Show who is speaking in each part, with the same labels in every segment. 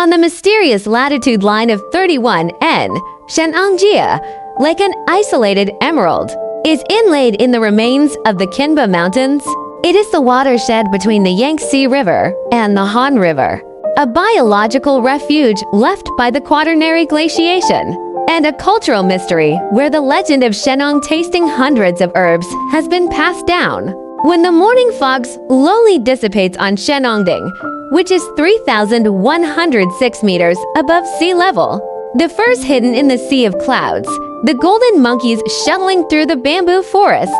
Speaker 1: On the mysterious latitude line of 31N, Shennongjia, like an isolated emerald, is inlaid in the remains of the Kinba Mountains. It is the watershed between the Yangtze River and the Han River, a biological refuge left by the Quaternary glaciation, and a cultural mystery where the legend of Shennong tasting hundreds of herbs has been passed down. When the morning fog slowly dissipates on Shennongding, which is 3,106 meters above sea level, the first hidden in the sea of clouds, the golden monkeys shuttling through the bamboo forests,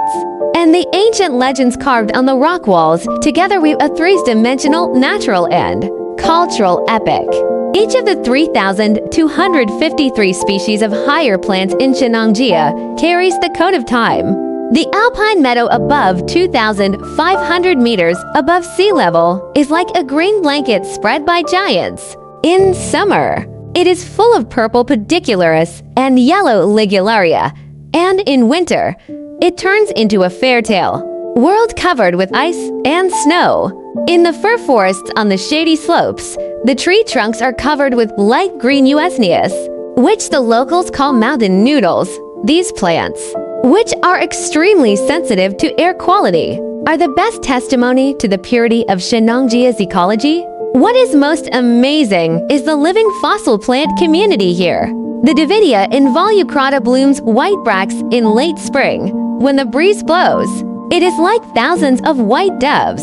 Speaker 1: and the ancient legends carved on the rock walls together weave a three-dimensional natural and cultural epic. Each of the 3,253 species of higher plants in Shennongjia carries the code of time. The alpine meadow above 2,500 meters above sea level is like a green blanket spread by giants. In summer, it is full of purple pedicularis and yellow ligularia, and in winter, it turns into a fairytale world covered with ice and snow. In the fir forests on the shady slopes, the tree trunks are covered with light green usneas, which the locals call mountain noodles. These plants, which are extremely sensitive to air quality, are the best testimony to the purity of Shennongjia's ecology. What is most amazing is the living fossil plant community here. The Davidia involucrata blooms white bracts in late spring. When the breeze blows, it is like thousands of white doves,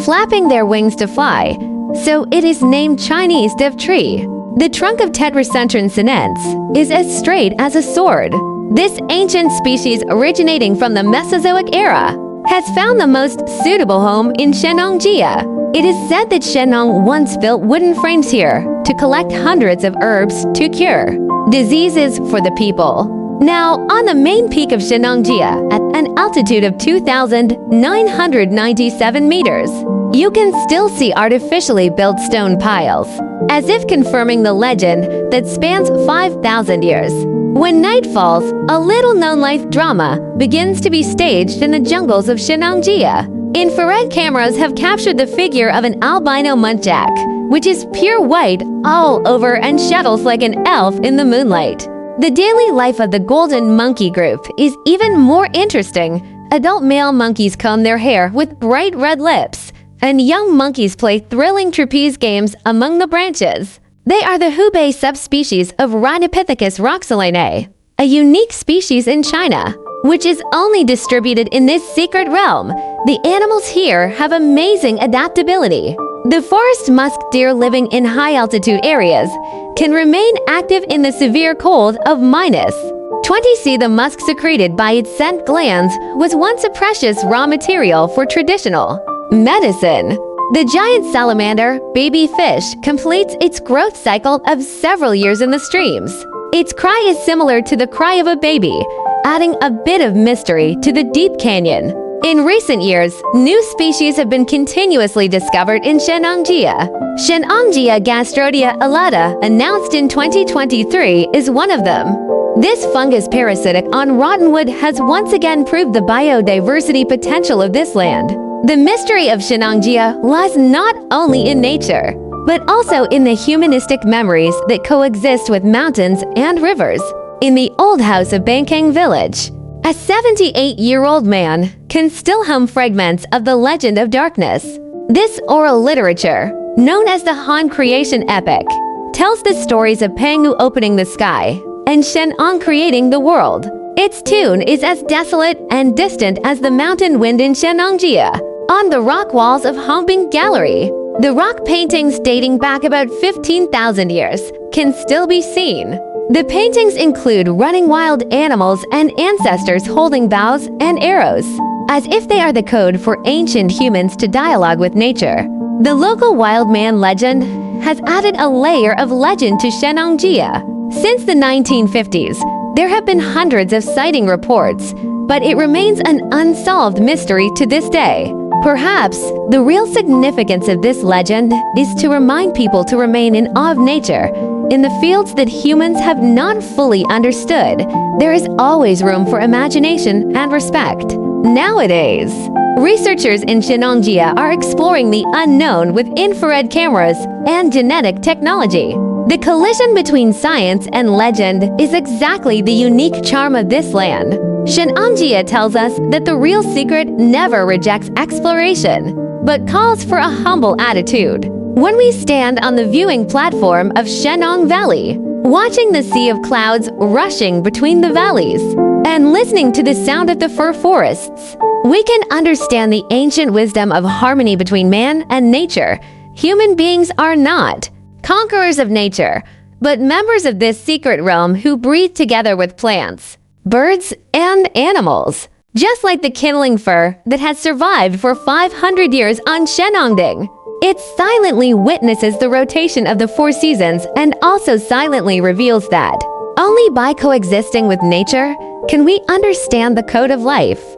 Speaker 1: flapping their wings to fly, so it is named Chinese dove tree. The trunk of Tetracentron sinense is as straight as a sword. This ancient species originating from the Mesozoic era has found the most suitable home in Shennongjia. It is said that Shennong once built wooden frames here to collect hundreds of herbs to cure diseases for the people. Now, on the main peak of Shennongjia, at an altitude of 2,997 meters, you can still see artificially built stone piles, as if confirming the legend that spans 5,000 years. When night falls, a little-known life drama begins to be staged in the jungles of Shennongjia. Infrared cameras have captured the figure of an albino muntjac, which is pure white all over and shuddles like an elf in the moonlight. The daily life of the golden monkey group is even more interesting. Adult male monkeys comb their hair with bright red lips, and young monkeys play thrilling trapeze games among the branches. They are the Hubei subspecies of Rhinopithecus roxelanae, a unique species in China, which is only distributed in this secret realm. The animals here have amazing adaptability. The forest musk deer living in high-altitude areas can remain active in the severe cold of -20 C. The musk secreted by its scent glands was once a precious raw material for traditional medicine. The giant salamander, baby fish, completes its growth cycle of several years in the streams. Its cry is similar to the cry of a baby, adding a bit of mystery to the deep canyon. In recent years, new species have been continuously discovered in Shennongjia. Shennongjia gastrodia alata, announced in 2023, is one of them. This fungus parasitic on rotten wood has once again proved the biodiversity potential of this land. The mystery of Shennongjia lies not only in nature, but also in the humanistic memories that coexist with mountains and rivers. In the old house of Bangkang village, a 78-year-old man can still hum fragments of the legend of darkness. This oral literature, known as the Han creation epic, tells the stories of Pangu opening the sky and Shennong creating the world. Its tune is as desolate and distant as the mountain wind in Shennongjia. On the rock walls of Hongbing Gallery, the rock paintings dating back about 15,000 years can still be seen. The paintings include running wild animals and ancestors holding bows and arrows, as if they are the code for ancient humans to dialogue with nature. The local wild man legend has added a layer of legend to Shennongjia. Since the 1950s, there have been hundreds of sighting reports, but it remains an unsolved mystery to this day. Perhaps the real significance of this legend is to remind people to remain in awe of nature. In the fields that humans have not fully understood, there is always room for imagination and respect. Nowadays, Researchers in Shennongjia are exploring the unknown with infrared cameras and genetic technology. The collision between science and legend is exactly the unique charm of this land. Shennongjia tells us that the real secret never rejects exploration, but calls for a humble attitude. When we stand on the viewing platform of Shennong Valley, watching the sea of clouds rushing between the valleys, and listening to the sound of the fir forests, we can understand the ancient wisdom of harmony between man and nature. Human beings are not conquerors of nature, but members of this secret realm who breathe together with plants, birds, and animals. Just like the kindling fir that has survived for 500 years on Shennongding. It silently witnesses the rotation of the 4 seasons and also silently reveals that only by coexisting with nature can we understand the code of life.